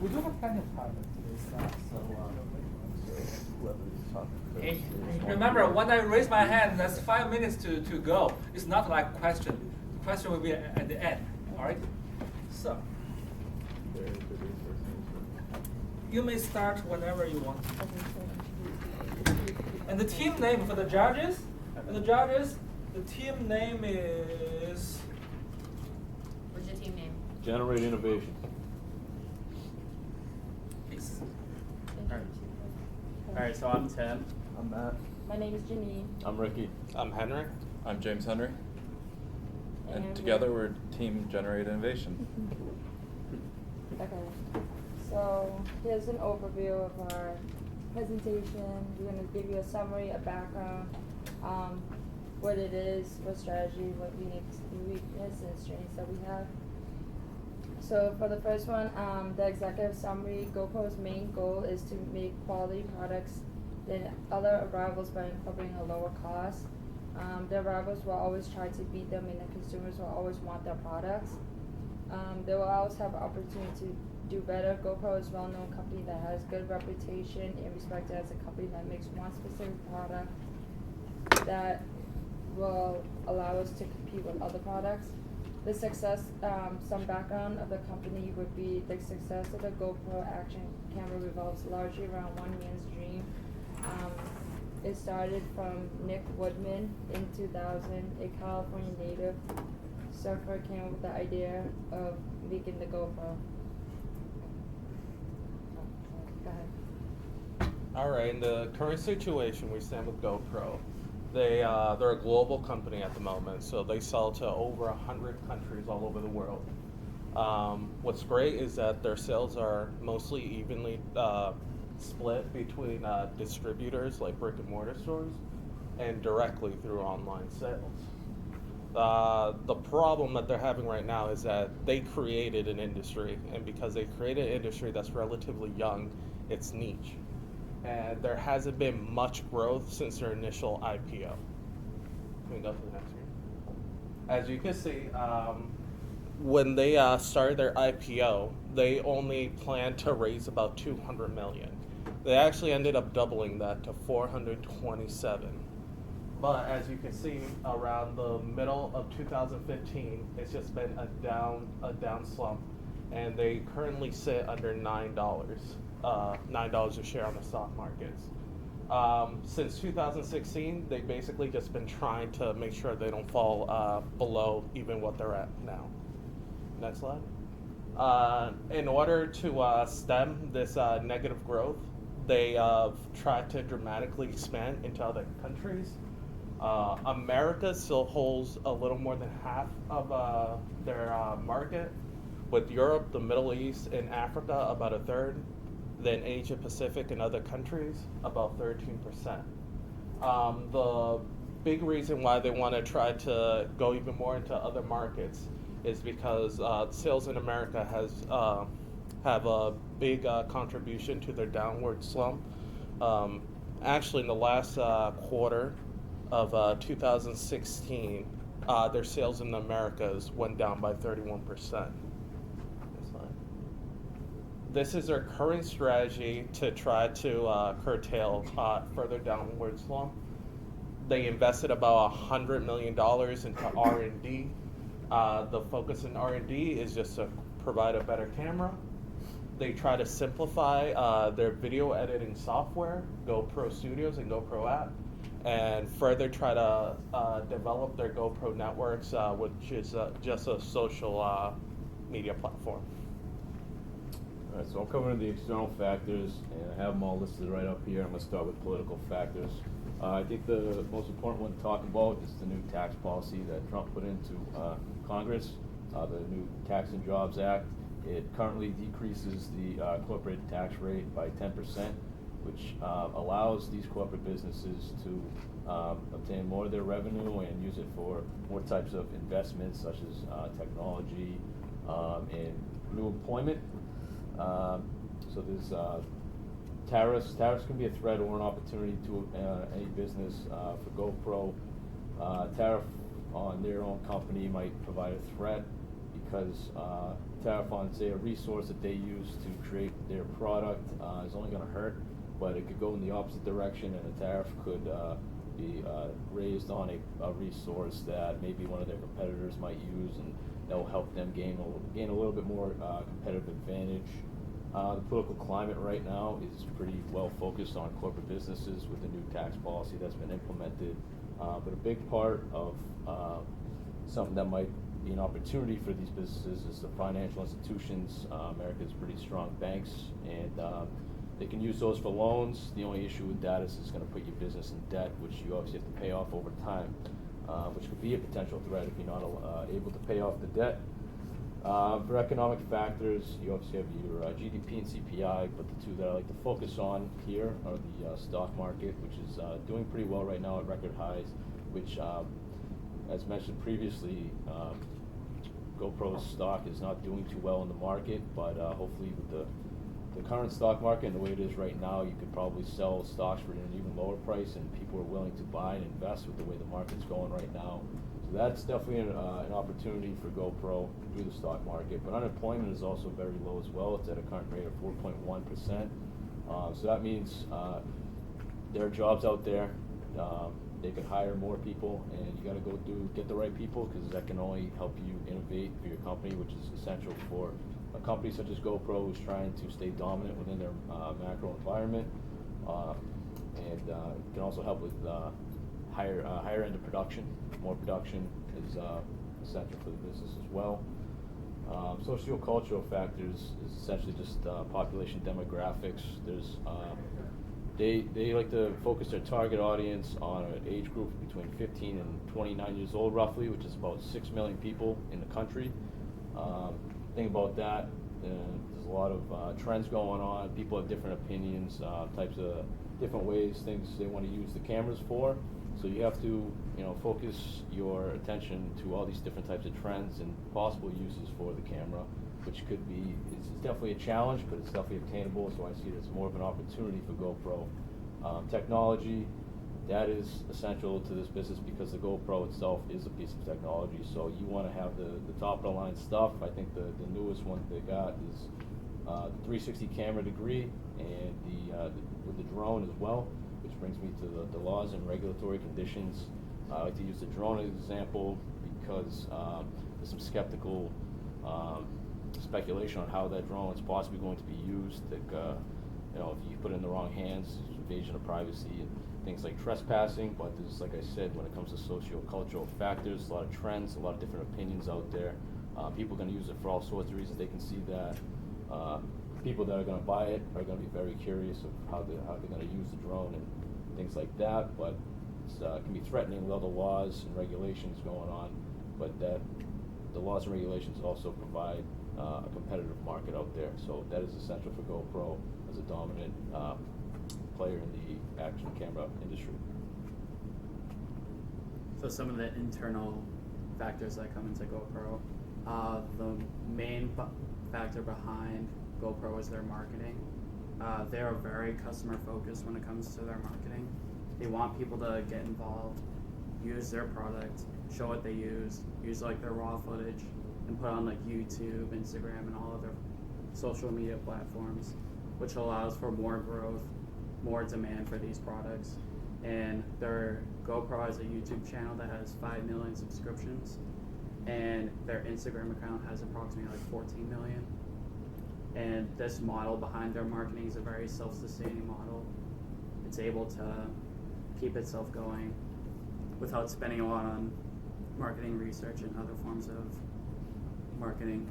We do have plenty of time to discuss, Okay. Remember, when I raise my hand, that's 5 minutes to go. It's not like question. The question will be at the end. All right. So you may start whenever you want. And the team name for the judges. The team name is. What's your team name? Generate Innovation. Please. All right, so I'm Tim. I'm Matt. My name is Janine. I'm Ricky. I'm Henry. I'm James Henry. And And together we're Team Generate Innovation. Okay. So here's an overview of our presentation. We're going to give you a summary, a background, what it is, what strategy, what weakness and strengths that we have. So for the first one, the executive summary, GoPro's main goal is to make quality products than other rivals by incorporating a lower cost. Their rivals will always try to beat them and the consumers will always want their products. They will always have opportunity to do better. GoPro is a well-known company that has good reputation and respected as a company that makes one specific product that will allow us to compete with other products. The success, some background of the company would be the success of the GoPro action camera revolves largely around one man's dream. It started from Nick Woodman in 2000, a California native surfer came up with the idea of making the GoPro. Go ahead. All right, in the current situation, we stand with GoPro. They're a global company at the moment, so they sell to over 100 countries all over the world. What's great is that their sales are mostly evenly split between distributors like brick and mortar stores and directly through online sales. The problem that they're having right now is that they created an industry, and because they created an industry that's relatively young, it's niche. And there hasn't been much growth since their initial IPO. Can we go to the next screen? As you can see, when they started their IPO, they only planned to raise about 200 million. They actually ended up doubling that to 427. But as you can see, around the middle of 2015, it's just been a down slump, and they currently sit under $9. $9 a share on the stock markets. Since 2016, they've basically just been trying to make sure they don't fall below even what they're at now. Next slide. In order to stem this negative growth, they tried to dramatically expand into other countries. America still holds a little more than half of their market, with Europe, the Middle East, and Africa about a third. Then Asia Pacific and other countries, about 13%. The big reason why they want to try to go even more into other markets is because sales in America have a big contribution to their downward slump. Actually, in the last quarter of 2016, their sales in the Americas went down by 31%. This is their current strategy to try to curtail further downward slump. They invested about $100 million into R&D. The focus in R&D is just to provide a better camera. They try to simplify their video editing software, GoPro Studios and GoPro app, and further try to develop their GoPro networks, which is just a social media platform. All right, so I'm covering the external factors, and I have them all listed right up here. I'm going to start with political factors. I think the most important one to talk about is the new tax policy that Trump put into Congress, the new Tax and Jobs Act. It currently decreases the corporate tax rate by 10%, which allows these corporate businesses to obtain more of their revenue and use it for more types of investments, such as technology and new employment. So there's tariffs. Tariffs can be a threat or an opportunity to any business. For GoPro, tariff on their own company might provide a threat because tariff on, say, a resource that they use to create their product is only going to hurt, but it could go in the opposite direction, and a tariff could be raised on a resource that maybe one of their competitors might use, and that will help them gain a little bit more competitive advantage. The political climate right now is pretty well focused on corporate businesses with the new tax policy that's been implemented. But a big part of something that might be an opportunity for these businesses is the financial institutions. America's pretty strong banks, and they can use those for loans. The only issue with that is it's going to put your business in debt, which you obviously have to pay off over time, which could be a potential threat if you're not able to pay off the debt. For economic factors, you obviously have your GDP and CPI, but the two that I like to focus on here are the stock market, which is doing pretty well right now at record highs, which, as mentioned previously, GoPro's stock is not doing too well in the market, but hopefully with the current stock market and the way it is right now, you could probably sell stocks for an even lower price, and people are willing to buy and invest with the way the market's going right now. So that's definitely an opportunity for GoPro through the stock market. But unemployment is also very low as well. It's at a current rate of 4.1%. So that means there are jobs out there. They could hire more people, and you got to get the right people, because that can only help you innovate for your company, which is essential for a company such as GoPro, who's trying to stay dominant within their macro environment, and can also help with higher end of production. More production is essential for the business as well. Socio-cultural factors is essentially just population demographics. There's they like to focus their target audience on an age group between 15 and 29 years old, roughly, which is about 6 million people in the country. Think about that. There's a lot of trends going on. People have different opinions, types of different ways, things they want to use the cameras for. So you have to, focus your attention to all these different types of trends and possible uses for the camera, which could be, it's definitely a challenge, but it's definitely obtainable. So I see it as more of an opportunity for GoPro. Technology, that is essential to this business, because the GoPro itself is a piece of technology. So you want to have the top of the line stuff. I think the newest one they got is the 360 camera degree, and with the drone as well, which brings me to the laws and regulatory conditions. I like to use the drone as an example because there's some skeptical speculation on how that drone is possibly going to be used. Like, if you put it in the wrong hands, invasion of privacy and things like trespassing. But there's, like I said, when it comes to socio-cultural factors, a lot of trends, a lot of different opinions out there. People are going to use it for all sorts of reasons. They can see that people that are going to buy it are going to be very curious of how they're going to use the drone and things like that. But it can be threatening with other laws and regulations going on. But the laws and regulations also provide a competitive market out there. So that is essential for GoPro as a dominant player in the action camera industry. So some of the internal factors that come into GoPro, the main factor behind GoPro is their marketing. They are very customer focused when it comes to their marketing. They want people to get involved, use their product, show what they use like their raw footage, and put on like YouTube, Instagram, and all other social media platforms, which allows for more growth, more demand for these products. And their GoPro has a YouTube channel that has 5 million subscriptions, and their Instagram account has approximately like 14 million. And this model behind their marketing is a very self-sustaining model. It's able to keep itself going without spending a lot on marketing research and other forms of marketing.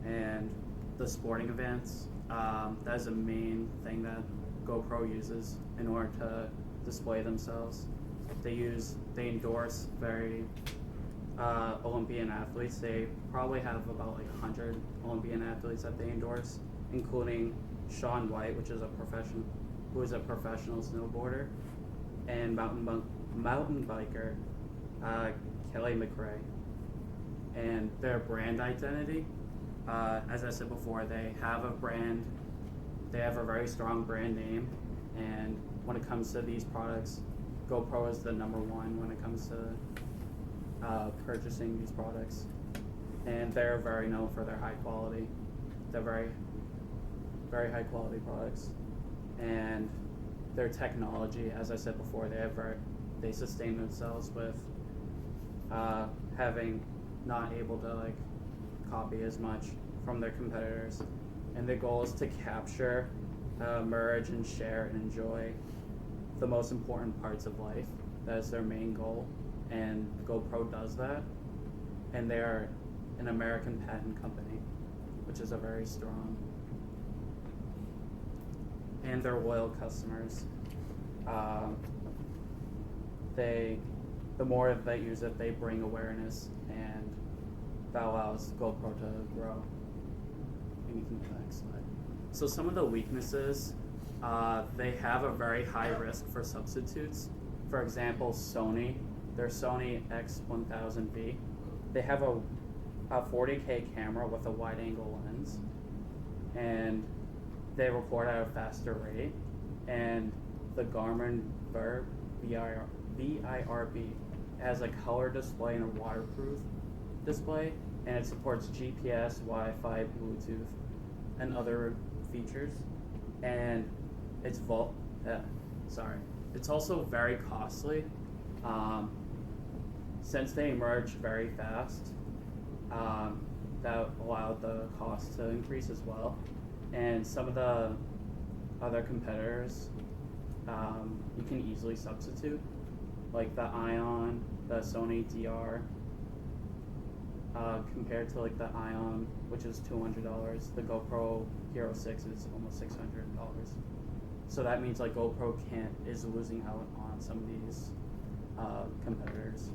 And the sporting events, that is a main thing that GoPro uses in order to display themselves. They endorse very Olympian athletes. They probably have about like 100 Olympian athletes that they endorse, including Shaun White, who is a professional snowboarder, and mountain biker Kelly McRae. And their brand identity, as I said before, they have a brand. They have a very strong brand name, and when it comes to these products, GoPro is the number one when it comes to purchasing these products. and they're very known for their high quality. They're very, very high quality products, and their technology, as I said before, they sustain themselves with having not able to like copy as much from their competitors, and the goal is to capture, merge, and share and enjoy the most important parts of life. That is their main goal, and GoPro does that, and they are an American patent company, which is a very strong, and they're loyal customers. The more they use it, they bring awareness, and that allows GoPro to grow. And you can go to the next slide. So some of the weaknesses, they have a very high risk for substitutes. For example, Sony, their Sony X1000V, they have a 40K camera with a wide-angle lens, and they record at a faster rate. And the Garmin VIRB has a color display and a waterproof display, and it supports GPS, Wi-Fi, Bluetooth, and other features. And it's also very costly. Since they emerged very fast, that allowed the cost to increase as well. And some of the other competitors, you can easily substitute, like the Ion, the Sony DR, compared to like the Ion, which is $200. The GoPro Hero 6 is almost $600. So that means like GoPro is losing out on some of these competitors.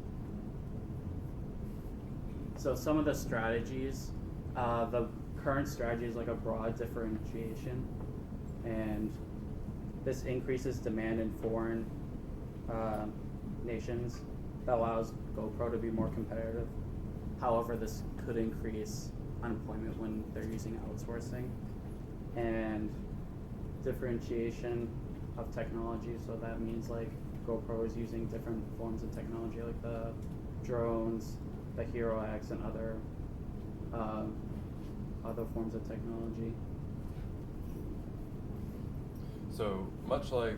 So some of the strategies, the current strategy is like a broad differentiation, and this increases demand in foreign nations that allows GoPro to be more competitive. However, this could increase unemployment when they're using outsourcing. And differentiation of technology, so that means like GoPro is using different forms of technology like the drones, the Hero X, and other forms of technology. So much like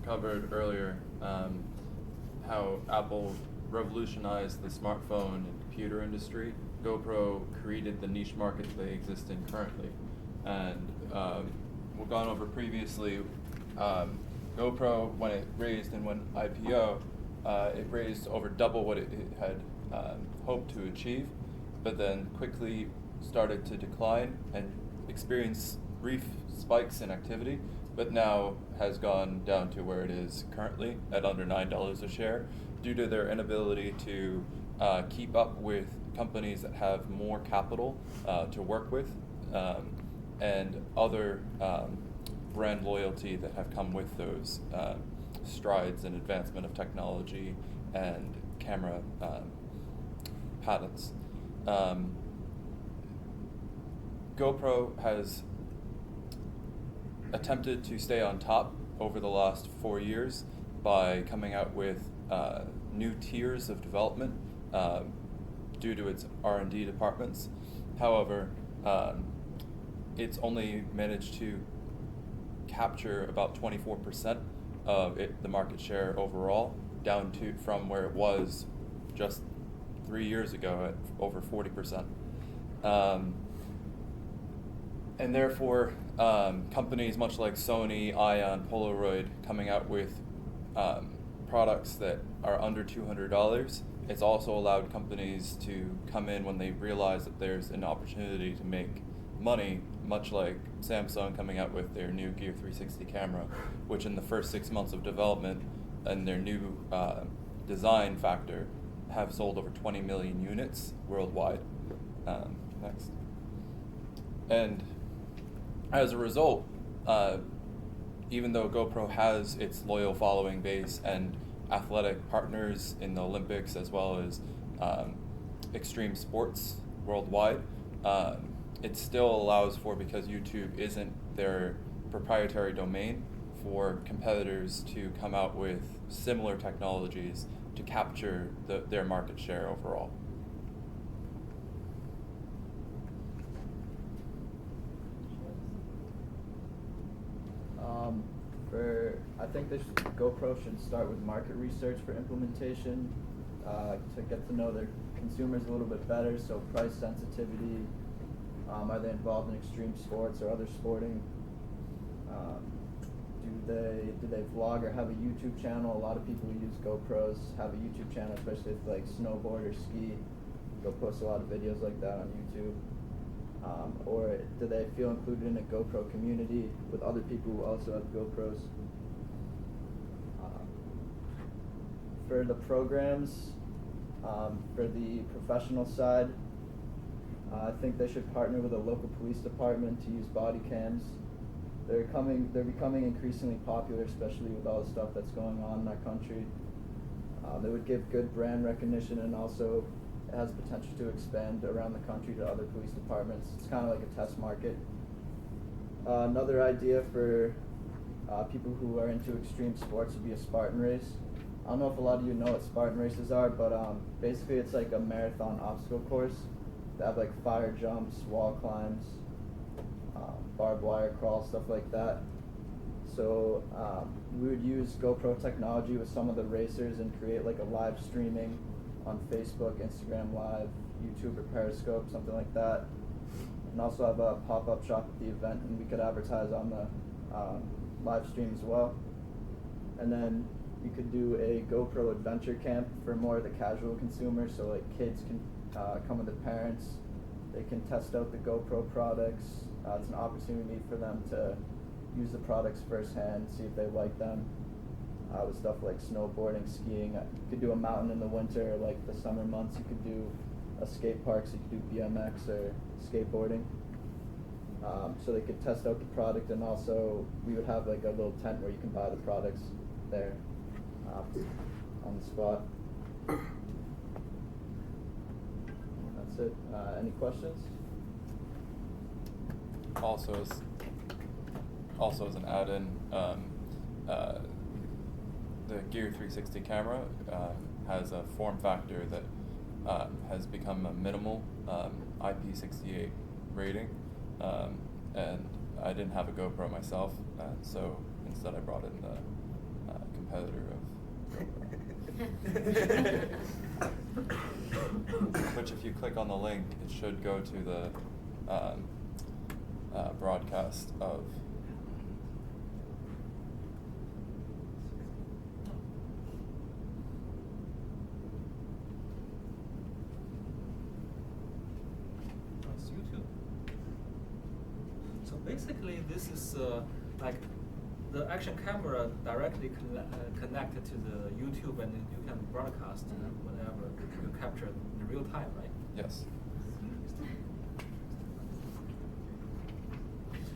covered earlier, how Apple revolutionized the smartphone and computer industry, GoPro created the niche markets they exist in currently. And we've gone over previously, GoPro, when it raised and went IPO, it raised over double what it had hoped to achieve, but then quickly started to decline and experience brief spikes in activity, but now has gone down to where it is currently at under $9 a share due to their inability to keep up with companies that have more capital to work with and other brand loyalty that have come with those strides in advancement of technology and camera patents. GoPro has attempted to stay on top over the last 4 years by coming out with new tiers of development due to its R&D departments. However, it's only managed to capture about 24% of the market share overall, down to from where it was just 3 years ago at over 40%. And therefore, companies much like Sony, Ion, Polaroid coming out with products that are under $200, it's also allowed companies to come in when they realize that there's an opportunity to make money, much like Samsung coming out with their new Gear 360 camera, which in the first 6 months of development and their new design factor have sold over 20 million units worldwide. Next. And as a result, even though GoPro has its loyal following base and athletic partners in the Olympics as well as extreme sports worldwide, it still allows for, because YouTube isn't their proprietary domain, for competitors to come out with similar technologies to capture their market share overall. think GoPro should start with market research for implementation to get to know their consumers a little bit better. So price sensitivity, are they involved in extreme sports or other sporting? Do they vlog or have a YouTube channel? A lot of people who use GoPros have a YouTube channel, especially if like snowboard or ski. They'll post a lot of videos like that on YouTube. Or do they feel included in a GoPro community with other people who also have GoPros? For the programs, for the professional side, I think they should partner with a local police department to use body cams. They're becoming increasingly popular, especially with all the stuff that's going on in our country. They would give good brand recognition, and also it has potential to expand around the country to other police departments. It's kind of like a test market. Another idea for people who are into extreme sports would be a Spartan race. I don't know if a lot of you know what Spartan races are, but basically it's like a marathon obstacle course. They have like fire jumps, wall climbs, barbed wire crawl, stuff like that. So we would use GoPro technology with some of the racers and create like a live streaming on Facebook, Instagram Live, YouTube or Periscope, something like that. And also have a pop-up shop at the event, and we could advertise on the live stream as well. And then you could do a GoPro adventure camp for more of the casual consumer, so like kids can come with their parents. They can test out the GoPro products. It's an opportunity for them to use the products firsthand, see if they like them. With stuff like snowboarding, skiing. You could do a mountain in the winter, like the summer months. You could do a skate park, so you could do BMX or skateboarding. So they could test out the product, and also we would have like a little tent where you can buy the products there on the spot. That's it. Any questions? Also as an add-in, the Gear 360 camera has a form factor that has become a minimal IP68 rating, and I didn't have a GoPro myself, so instead I brought in the competitor of GoPro. Which, if you click on the link, it should go to the broadcast of. It's YouTube. So basically, this is like the action camera directly connected to the YouTube, and you can broadcast whatever you captured in real time, right? Yes.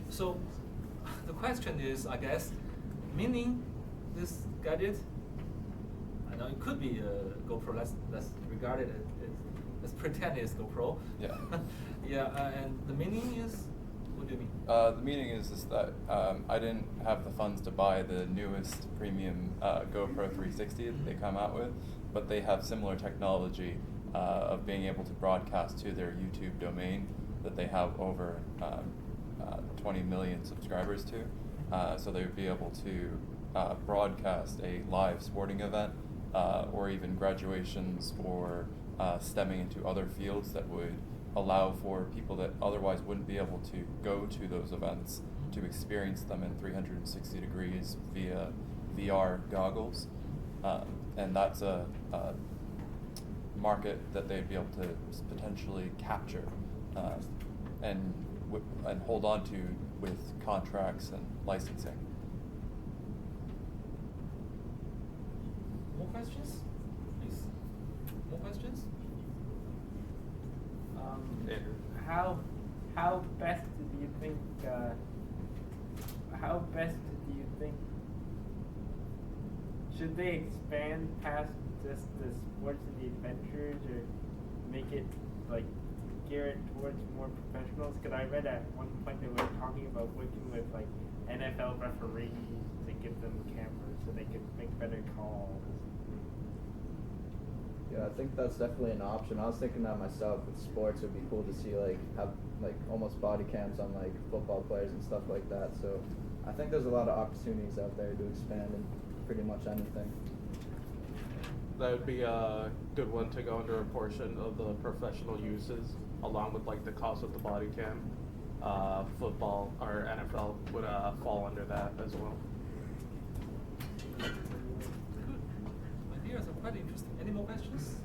So the question is, I guess, meaning this gadget. I know it could be a GoPro. Let's regard it as let's pretend it's GoPro. Yeah. Yeah, and the meaning is, what do you mean? The meaning is that I didn't have the funds to buy the newest premium GoPro 360 that they come out with, but they have similar technology of being able to broadcast to their YouTube domain that they have over 20 million subscribers to. So they would be able to broadcast a live sporting event or even graduations or stemming into other fields that would allow for people that otherwise wouldn't be able to go to those events to experience them in 360 degrees via VR goggles. And that's a market that they'd be able to potentially capture and hold on to with contracts and licensing. More questions? Please. More questions? How best do you think? Should they expand past just the sports and the adventures, or make it like gear it towards more professionals? Because I read at one point they were talking about working with like NFL referees to give them cameras so they could make better calls. Yeah, I think that's definitely an option. I was thinking that myself with sports. It would be cool to see like have like almost body cams on like football players and stuff like that. So I think there's a lot of opportunities out there to expand in pretty much anything. That would be a good one to go under a portion of the professional uses, along with like the cost of the body cam. Football or NFL would fall under that as well. Good. Ideas are quite interesting. Any more questions?